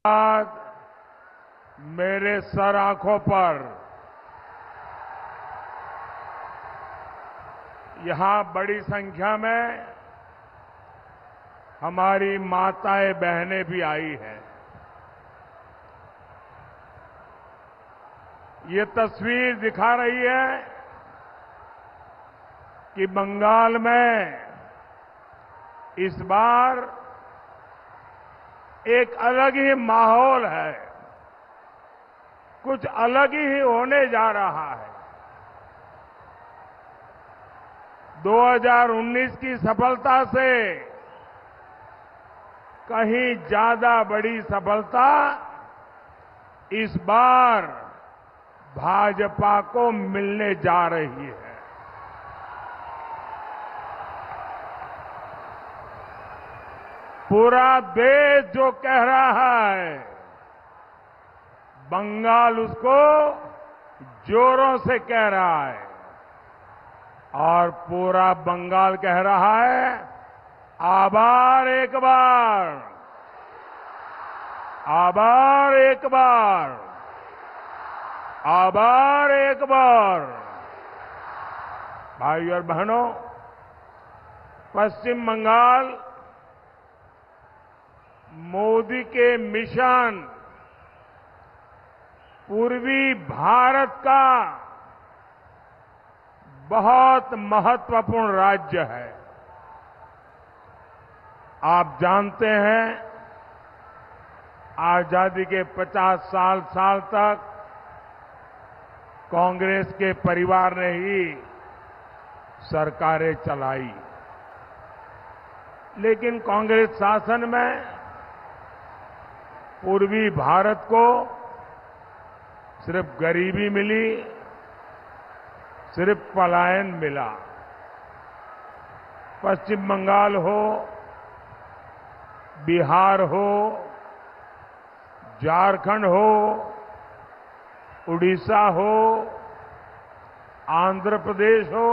आज मेरे सर आंखों पर यहां बड़ी संख्या में हमारी माताएं बहनें भी आई हैं। ये तस्वीर दिखा रही है कि बंगाल में इस बार एक अलग ही माहौल है, कुछ अलग ही होने जा रहा है। 2019 की सफलता से कहीं ज्यादा बड़ी सफलता इस बार भाजपा को मिलने जा रही है। पूरा देश जो कह रहा है, बंगाल उसको जोरों से कह रहा है और पूरा बंगाल कह रहा है, आभार एक बार, आभार एक बार, आभार एक बार। भाइयों और बहनों, पश्चिम बंगाल मोदी के मिशन पूर्वी भारत का बहुत महत्वपूर्ण राज्य है। आप जानते हैं, आजादी के 50 साल तक कांग्रेस के परिवार ने ही सरकारें चलाई, लेकिन कांग्रेस शासन में पूर्वी भारत को सिर्फ गरीबी मिली, सिर्फ पलायन मिला। पश्चिम बंगाल हो, बिहार हो, झारखंड हो, उड़ीसा हो, आंध्र प्रदेश हो,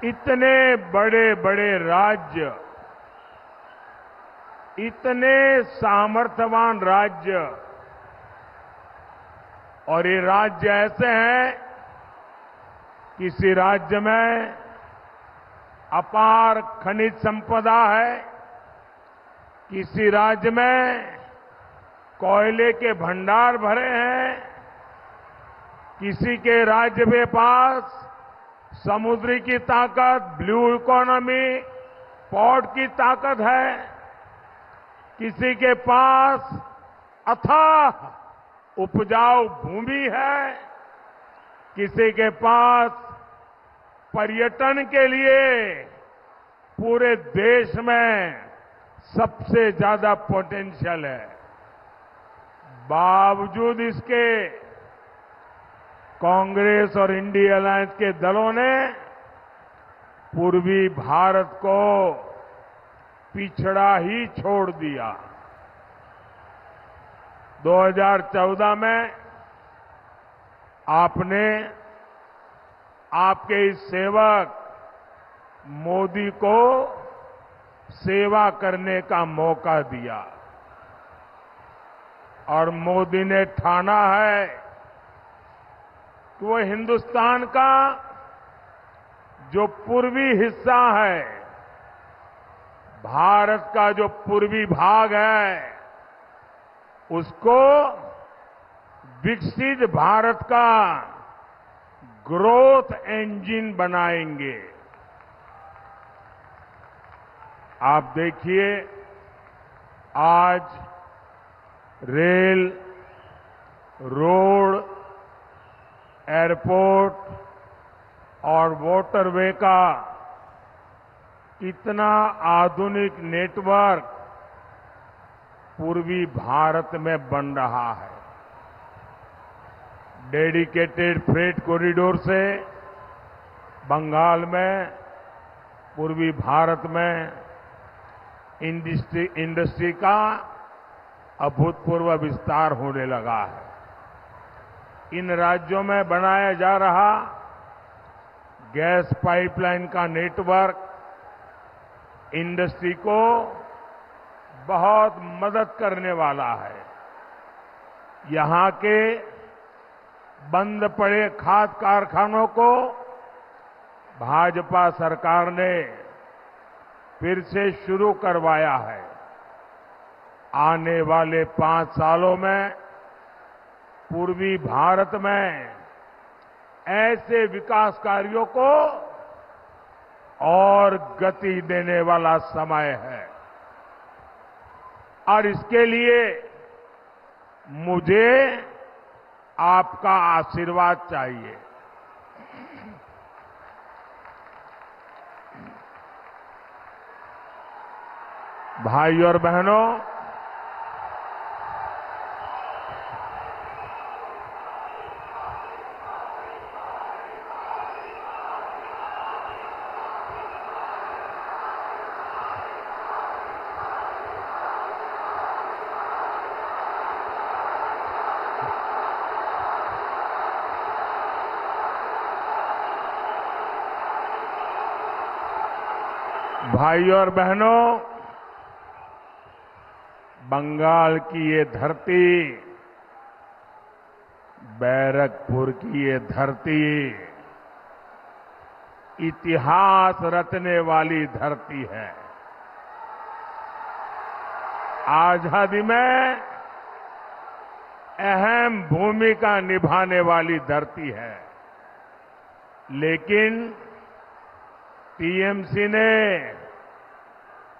इतने बड़े बड़े राज्य, इतने सामर्थ्यवान राज्य, और ये राज्य ऐसे हैं, किसी राज्य में अपार खनिज संपदा है, किसी राज्य में कोयले के भंडार भरे हैं, किसी के राज्य के पास समुद्री की ताकत, ब्लू इकोनॉमी, पोर्ट की ताकत है, किसी के पास अथाह उपजाऊ भूमि है, किसी के पास पर्यटन के लिए पूरे देश में सबसे ज्यादा पोटेंशियल है। बावजूद इसके कांग्रेस और इंडिया अलायंस के दलों ने पूर्वी भारत को पिछड़ा ही छोड़ दिया। 2014 में आपने आपके इस सेवक मोदी को सेवा करने का मौका दिया और मोदी ने ठाना है कि वो हिंदुस्तान का जो पूर्वी हिस्सा है, भारत का जो पूर्वी भाग है, उसको विकसित भारत का ग्रोथ इंजन बनाएंगे। आप देखिए, आज रेल, रोड, एयरपोर्ट और वाटरवे का कितना आधुनिक नेटवर्क पूर्वी भारत में बन रहा है। डेडिकेटेड फ्रेट कॉरिडोर से बंगाल में, पूर्वी भारत में इंडस्ट्री का अभूतपूर्व विस्तार होने लगा है। इन राज्यों में बनाया जा रहा गैस पाइपलाइन का नेटवर्क इंडस्ट्री को बहुत मदद करने वाला है। यहां के बंद पड़े खाद कारखानों को भाजपा सरकार ने फिर से शुरू करवाया है। आने वाले 5 सालों में पूर्वी भारत में ऐसे विकास कार्यों को और गति देने वाला समय है और इसके लिए मुझे आपका आशीर्वाद चाहिए। भाई और बहनों, भाई और बहनों, बंगाल की ये धरती, बैरकपुर की ये धरती इतिहास रचने वाली धरती है। आजादी में अहम भूमिका निभाने वाली धरती है, लेकिन टीएमसी ने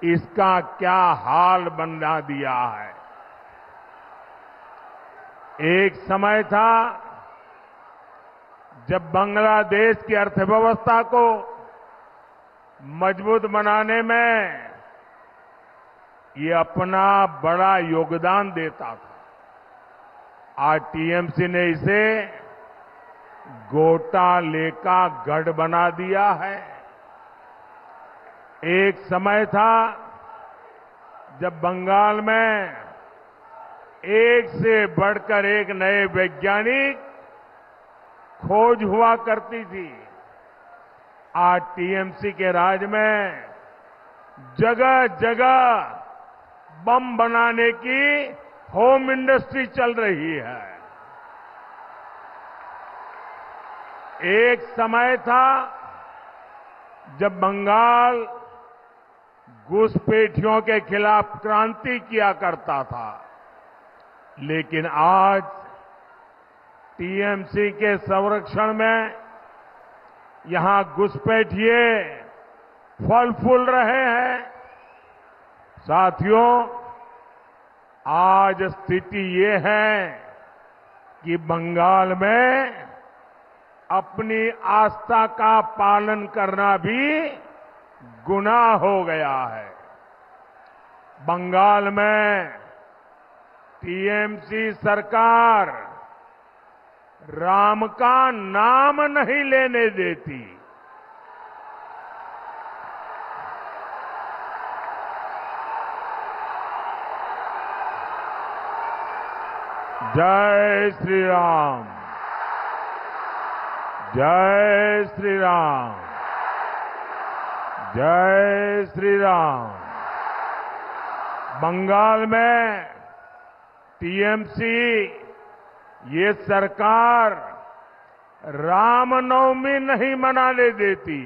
इसका क्या हाल बना दिया है। एक समय था जब बांग्लादेश की अर्थव्यवस्था को मजबूत बनाने में ये अपना बड़ा योगदान देता था। आज टीएमसी ने इसे घोटाले का गढ़ बना दिया है। एक समय था जब बंगाल में एक से बढ़कर एक नए वैज्ञानिक खोज हुआ करती थी। आज टीएमसी के राज में जगह जगह बम बनाने की होम इंडस्ट्री चल रही है। एक समय था जब बंगाल घुसपैठियों के खिलाफ क्रांति किया करता था, लेकिन आज टीएमसी के संरक्षण में यहां घुसपैठिए फल फूल रहे हैं। साथियों, आज स्थिति ये है कि बंगाल में अपनी आस्था का पालन करना भी गुनाह हो गया है। बंगाल में टीएमसी सरकार राम का नाम नहीं लेने देती। जय श्री राम, जय श्री राम, जय श्री राम। बंगाल में टीएमसी ये सरकार रामनवमी नहीं मनाने देती।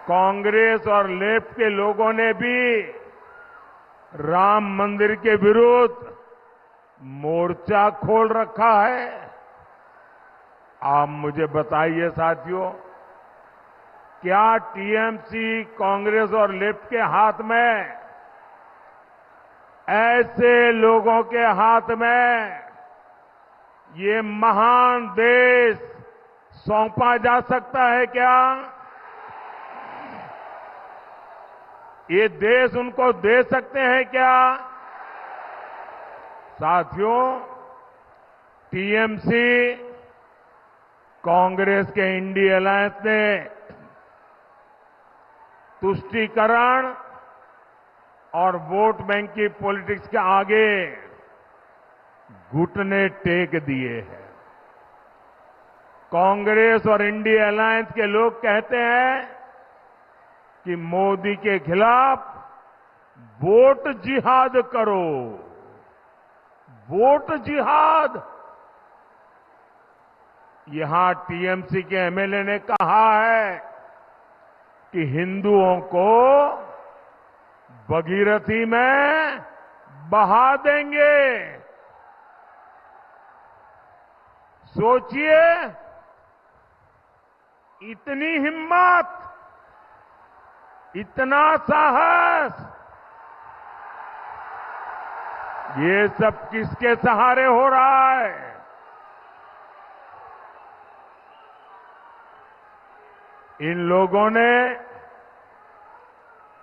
कांग्रेस और लेफ्ट के लोगों ने भी राम मंदिर के विरुद्ध मोर्चा खोल रखा है। आप मुझे बताइए साथियों, क्या टीएमसी, कांग्रेस और लेफ्ट के हाथ में, ऐसे लोगों के हाथ में ये महान देश सौंपा जा सकता है क्या? ये देश उनको दे सकते हैं क्या? साथियों, टीएमसी, कांग्रेस के इंडिया अलायंस ने तुष्टीकरण और वोट बैंक की पॉलिटिक्स के आगे घुटने टेक दिए हैं। कांग्रेस और इंडिया अलायंस के लोग कहते हैं कि मोदी के खिलाफ वोट जिहाद करो। वोट जिहाद। यहां टीएमसी के एमएलए ने कहा है कि हिंदुओं को भगीरथी में बहा देंगे। सोचिए, इतनी हिम्मत, इतना साहस, ये सब किसके सहारे हो रहा है? इन लोगों ने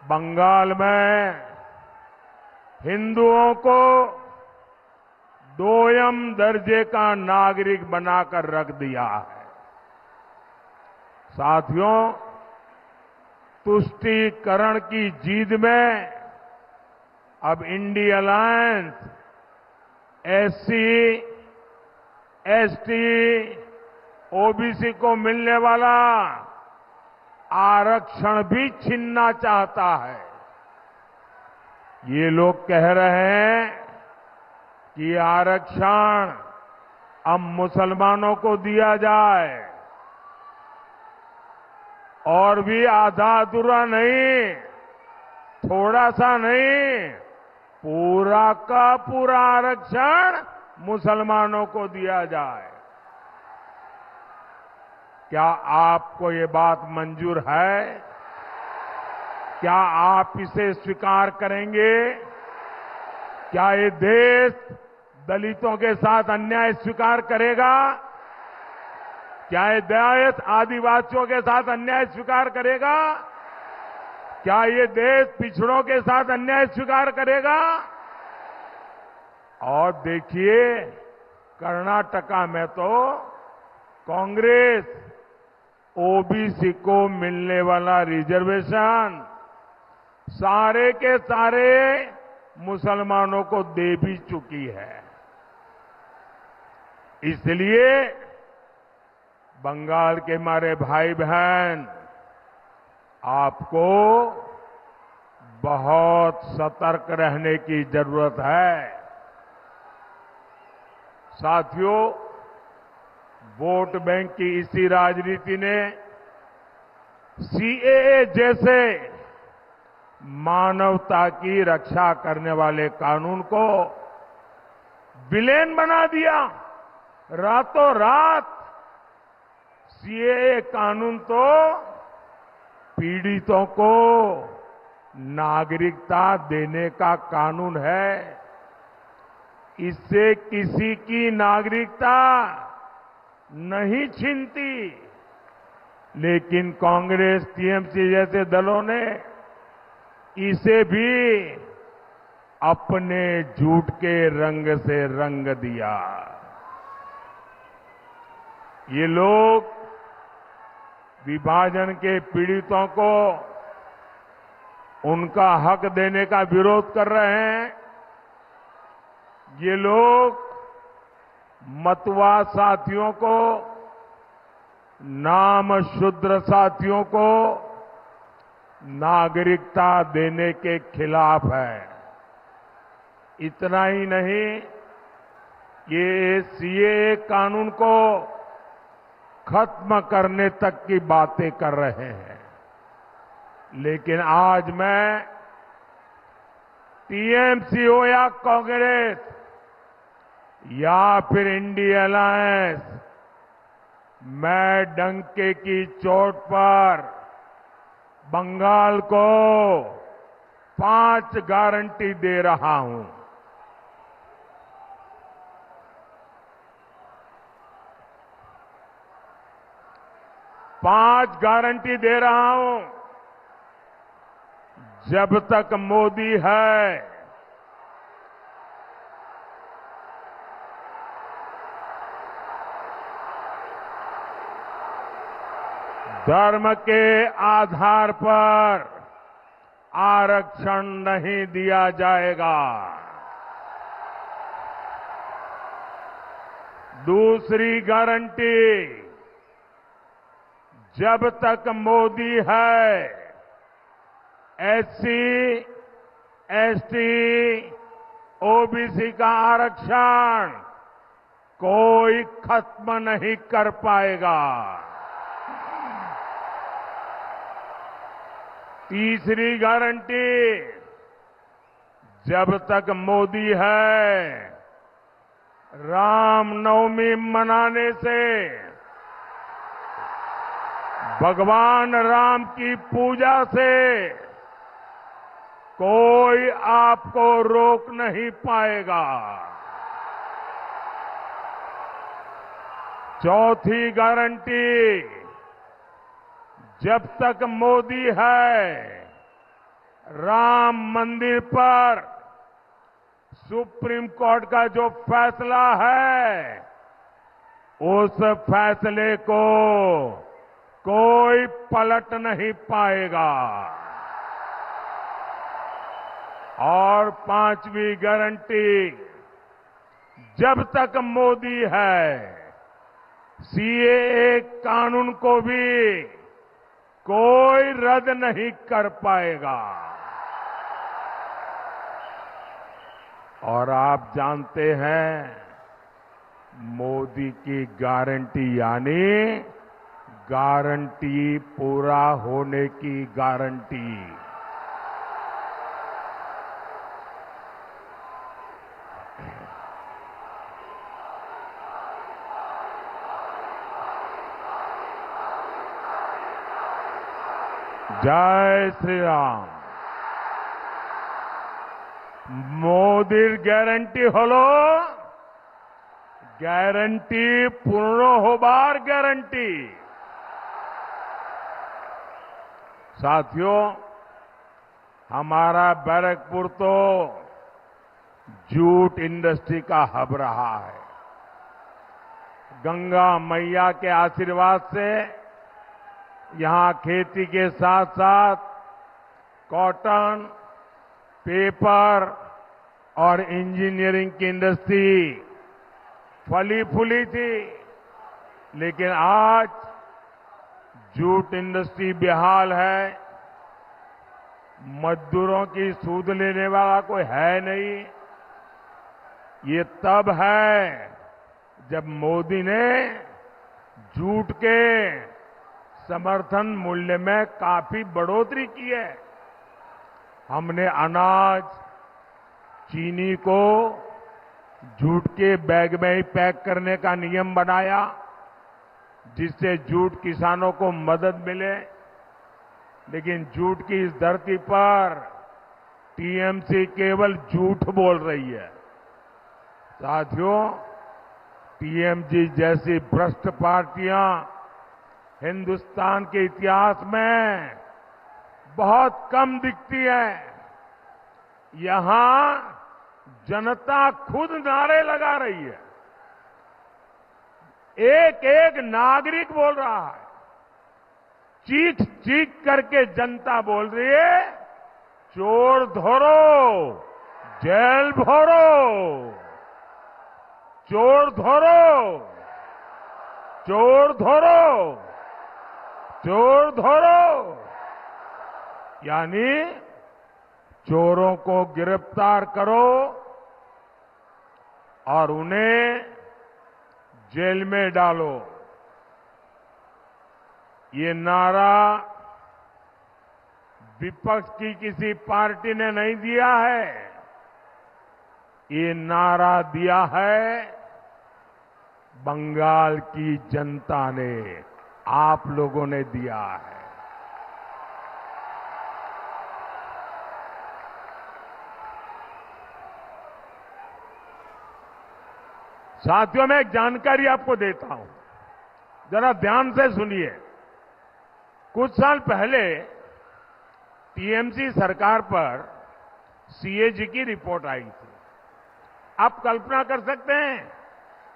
बंगाल में हिंदुओं को दोयम दर्जे का नागरिक बनाकर रख दिया है। साथियों, तुष्टीकरण की जीत में अब India alliance SC, ST, OBC को मिलने वाला आरक्षण भी छीनना चाहता है। ये लोग कह रहे हैं कि आरक्षण अब मुसलमानों को दिया जाए, और भी आधा अधूरा नहीं, थोड़ा सा नहीं, पूरा का पूरा आरक्षण मुसलमानों को दिया जाए। क्या आपको ये बात मंजूर है? क्या आप इसे स्वीकार करेंगे? क्या ये देश दलितों के साथ अन्याय स्वीकार करेगा? क्या ये देश आदिवासियों के साथ अन्याय स्वीकार करेगा? क्या ये देश पिछड़ों के साथ अन्याय स्वीकार करेगा? और देखिए, कर्नाटका में तो कांग्रेस ओबीसी को मिलने वाला रिजर्वेशन सारे के सारे मुसलमानों को दे भी चुकी है। इसलिए बंगाल के हमारे भाई बहन, आपको बहुत सतर्क रहने की जरूरत है। साथियों, वोट बैंक की इसी राजनीति ने सीएए जैसे मानवता की रक्षा करने वाले कानून को विलेन बना दिया। रातों रात सीएए कानून तो पीड़ितों को नागरिकता देने का कानून है। इससे किसी की नागरिकता नहीं छीनती, लेकिन कांग्रेस, टीएमसी जैसे दलों ने इसे भी अपने झूठ के रंग से रंग दिया। ये लोग विभाजन के पीड़ितों को उनका हक देने का विरोध कर रहे हैं। ये लोग मतवा साथियों को, नाम शूद्र साथियों को नागरिकता देने के खिलाफ है। इतना ही नहीं, ये सीएए कानून को खत्म करने तक की बातें कर रहे हैं। लेकिन आज मैं टीएमसी हो या कांग्रेस या फिर इंडिया अलायंस, मैं डंके की चोट पर बंगाल को 5 गारंटी दे रहा हूं। पांच गारंटी दे रहा हूं। जब तक मोदी है, धर्म के आधार पर आरक्षण नहीं दिया जाएगा। दूसरी गारंटी, जब तक मोदी है, एससी, एसटी, ओबीसी का आरक्षण कोई खत्म नहीं कर पाएगा। तीसरी गारंटी, जब तक मोदी है, रामनवमी मनाने से, भगवान राम की पूजा से कोई आपको रोक नहीं पाएगा। चौथी गारंटी, जब तक मोदी है, राम मंदिर पर सुप्रीम कोर्ट का जो फैसला है, उस फैसले को कोई पलट नहीं पाएगा। और पांचवी गारंटी, जब तक मोदी है, सीएए कानून को भी कोई रद्द नहीं कर पाएगा। और आप जानते हैं, मोदी की गारंटी यानी गारंटी पूरा होने की गारंटी। जय श्री राम। मोदीर ग्यारंटी हलो গ্যারান্টি পূর্ণ होबार গ্যারান্টি। साथियों, हमारा बैरकपुर तो जूट इंडस्ट्री का हब रहा है। गंगा मैया के आशीर्वाद से यहां खेती के साथ साथ कॉटन, पेपर और इंजीनियरिंग की इंडस्ट्री फली फूली थी, लेकिन आज जूट इंडस्ट्री बेहाल है। मजदूरों की सूद लेने वाला कोई है नहीं। ये तब है जब मोदी ने जूट के समर्थन मूल्य में काफी बढ़ोतरी की है। हमने अनाज, चीनी को जूट के बैग में ही पैक करने का नियम बनाया, जिससे जूट किसानों को मदद मिले। लेकिन जूट की इस धरती पर टीएमसी केवल झूठ बोल रही है। साथियों, टीएमसी जैसी भ्रष्ट पार्टियां हिंदुस्तान के इतिहास में बहुत कम दिखती है। यहां जनता खुद नारे लगा रही है। एक एक नागरिक बोल रहा है। चीख चीख करके जनता बोल रही है, चोर धरो, जेल भरो, चोर धरो, चोर धरो, चोर धरो। यानी चोरों को गिरफ्तार करो और उन्हें जेल में डालो। ये नारा विपक्ष की किसी पार्टी ने नहीं दिया है। ये नारा दिया है बंगाल की जनता ने, आप लोगों ने दिया है। साथियों, मैं एक जानकारी आपको देता हूं, जरा ध्यान से सुनिए। कुछ साल पहले टीएमसी सरकार पर सीएजी की रिपोर्ट आई थी। आप कल्पना कर सकते हैं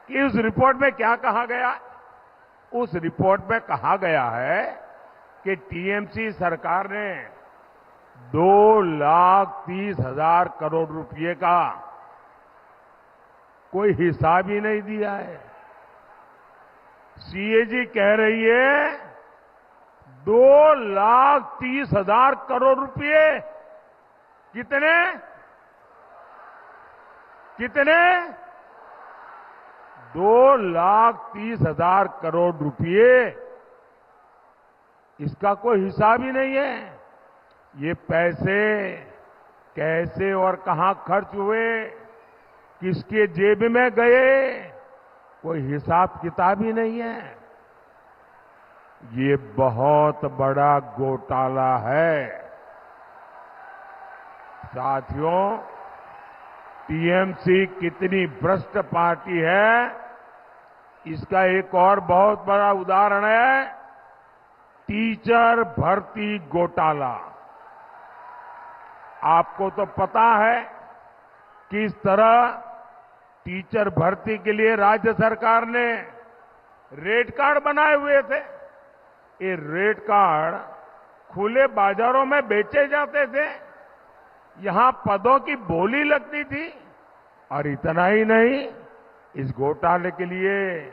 कि उस रिपोर्ट में क्या कहा गया? उस रिपोर्ट में कहा गया है कि टीएमसी सरकार ने 2,30,000 करोड़ रुपए का कोई हिसाब ही नहीं दिया है। सीएजी कह रही है 2,30,000 करोड़ रुपए। कितने कितने 2,30,000 करोड़ रुपए। इसका कोई हिसाब ही नहीं है। ये पैसे कैसे और कहां खर्च हुए, किसके जेब में गए, कोई हिसाब किताब ही नहीं है। ये बहुत बड़ा घोटाला है। साथियों, टीएमसी कितनी भ्रष्ट पार्टी है, इसका एक और बहुत बड़ा उदाहरण है टीचर भर्ती घोटाला। आपको तो पता है किस तरह टीचर भर्ती के लिए राज्य सरकार ने रेट कार्ड बनाए हुए थे। ये रेट कार्ड खुले बाजारों में बेचे जाते थे, यहां पदों की बोली लगती थी। और इतना ही नहीं, इस घोटाले के लिए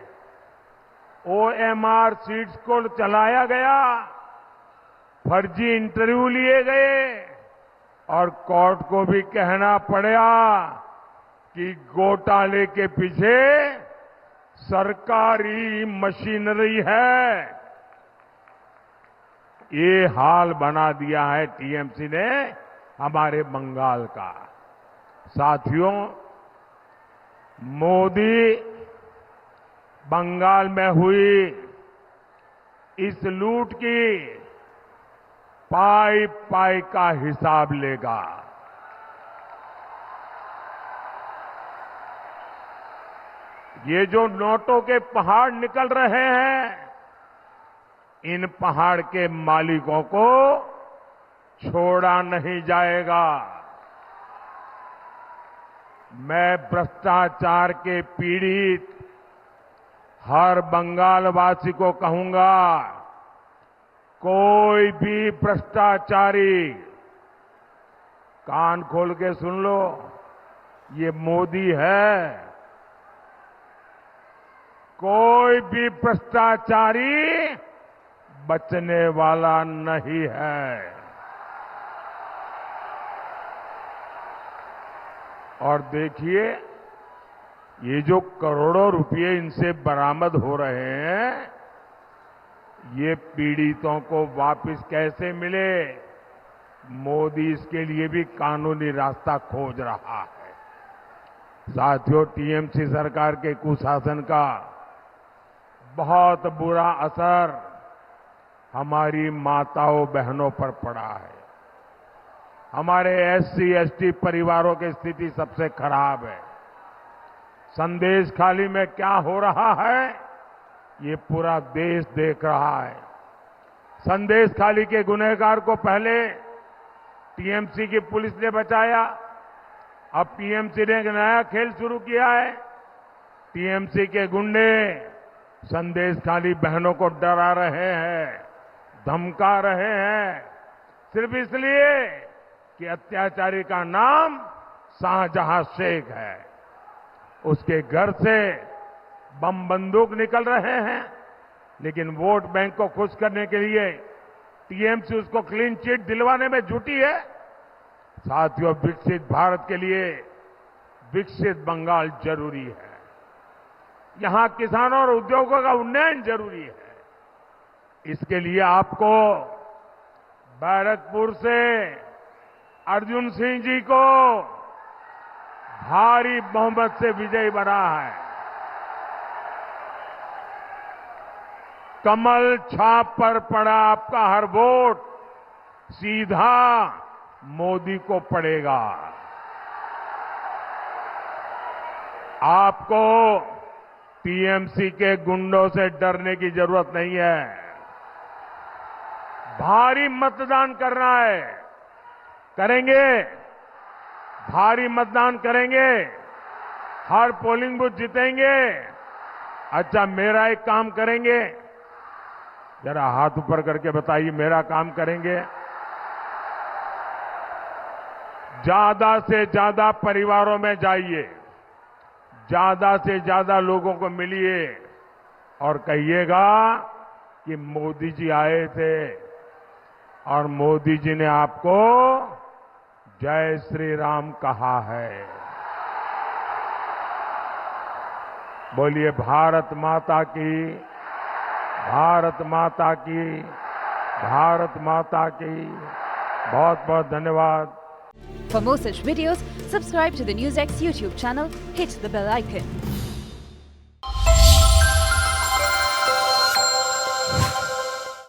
ओएमआर सीट्स को चलाया गया, फर्जी इंटरव्यू लिए गए और कोर्ट को भी कहना पड़ा कि घोटाले के पीछे सरकारी मशीनरी है। ये हाल बना दिया है टीएमसी ने हमारे बंगाल का। साथियों, मोदी बंगाल में हुई इस लूट की पाई पाई का हिसाब लेगा। ये जो नोटों के पहाड़ निकल रहे हैं, इन पहाड़ के मालिकों को छोड़ा नहीं जाएगा। मैं भ्रष्टाचार के पीड़ित हर बंगालवासी को कहूंगा, कोई भी भ्रष्टाचारी कान खोल के सुन लो, ये मोदी है। कोई भी भ्रष्टाचारी बचने वाला नहीं है। और देखिए, ये जो करोड़ों रुपए इनसे बरामद हो रहे हैं, ये पीड़ितों को वापस कैसे मिले, मोदी इसके लिए भी कानूनी रास्ता खोज रहा है। साथियों, टीएमसी सरकार के कुशासन का बहुत बुरा असर हमारी माताओं बहनों पर पड़ा है। हमारे एससी एसटी परिवारों की स्थिति सबसे खराब है। संदेश खाली में क्या हो रहा है, ये पूरा देश देख रहा है। संदेश खाली के गुनहगार को पहले टीएमसी की पुलिस ने बचाया, अब टीएमसी ने एक नया खेल शुरू किया है। टीएमसी के गुंडे संदेश खाली बहनों को डरा रहे हैं, धमका रहे हैं, सिर्फ इसलिए कि अत्याचारी का नाम शाहजहां शेख है। उसके घर से बम बंदूक निकल रहे हैं, लेकिन वोट बैंक को खुश करने के लिए टीएमसी उसको क्लीन चिट दिलवाने में जुटी है। साथियों, विकसित भारत के लिए विकसित बंगाल जरूरी है। यहां किसानों और उद्योगों का उन्नयन जरूरी है। इसके लिए आपको बैरकपुर से अर्जुन सिंह जी को भारी बहुमत से विजयी बना है। कमल छाप पर पड़ा आपका हर वोट सीधा मोदी को पड़ेगा। आपको टीएमसी के गुंडों से डरने की जरूरत नहीं है। भारी मतदान करना है, करेंगे, भारी मतदान करेंगे, हर पोलिंग बूथ जीतेंगे। अच्छा, मेरा एक काम करेंगे, जरा हाथ ऊपर करके बताइए, मेरा काम करेंगे। ज्यादा से ज्यादा परिवारों में जाइए, ज्यादा से ज्यादा लोगों को मिलिए और कहिएगा कि मोदी जी आए थे, और मोदी जी ने आपको जय श्री राम कहा है। बोलिए भारत माता की, भारत माता की, भारत माता की। बहुत बहुत धन्यवाद। For more such videos, subscribe to the NewsX YouTube channel, hit the bell icon.